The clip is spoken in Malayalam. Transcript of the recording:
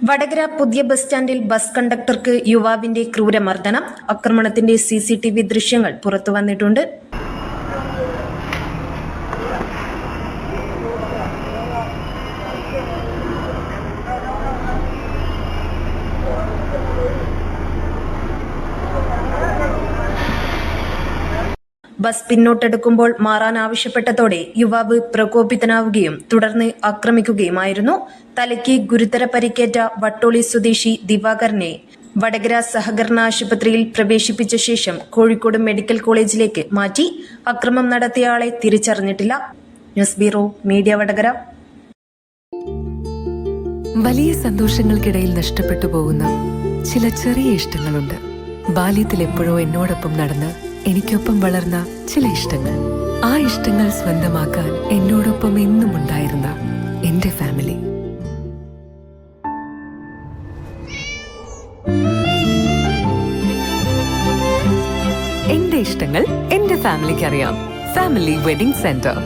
വടകര പുതിയ ബസ് സ്റ്റാൻഡിൽ ബസ് കണ്ടക്ടർക്ക് യുവാവിന്റെ ക്രൂരമർദ്ദനം. ആക്രമണത്തിന്റെ CCTV ദൃശ്യങ്ങൾ പുറത്തുവന്നിട്ടുണ്ട്. ബസ് പിന്നോട്ടെടുക്കുമ്പോൾ മാറാൻ ആവശ്യപ്പെട്ടതോടെ യുവാവ് പ്രകോപിതനാവുകയും തുടർന്ന് ആക്രമിക്കുകയുമായിരുന്നു. തലയ്ക്ക് ഗുരുതര പരിക്കേറ്റ വട്ടോളി സ്വദേശി ദിവാകരനെ വടകര സഹകരണ ആശുപത്രിയിൽ പ്രവേശിപ്പിച്ച ശേഷം കോഴിക്കോട് മെഡിക്കൽ കോളേജിലേക്ക് മാറ്റി. അക്രമം നടത്തിയ ആളെ തിരിച്ചറിഞ്ഞിട്ടില്ല. News bureau media Vadakara. വലിയ സന്തോഷങ്ങൾക്കിടയിൽ നഷ്ടപ്പെട്ടു പോകുന്ന ചില ചെറിയ ഇഷ്ടങ്ങളുണ്ട്. ബാല്യത്തിൽ എപ്പോഴോ എന്നോടൊപ്പം നടന്ന് എനിക്കൊപ്പം വളർന്ന ചില ഇഷ്ടങ്ങൾ. ആ ഇഷ്ടങ്ങൾ സ്വന്തമാക്കാൻ എന്നോടൊപ്പം എന്നും ഉണ്ടായിരുന്ന എന്റെ ഫാമിലി. എന്റെ ഇഷ്ടങ്ങൾ എന്റെ ഫാമിലിക്ക് അറിയാം. Family wedding centre.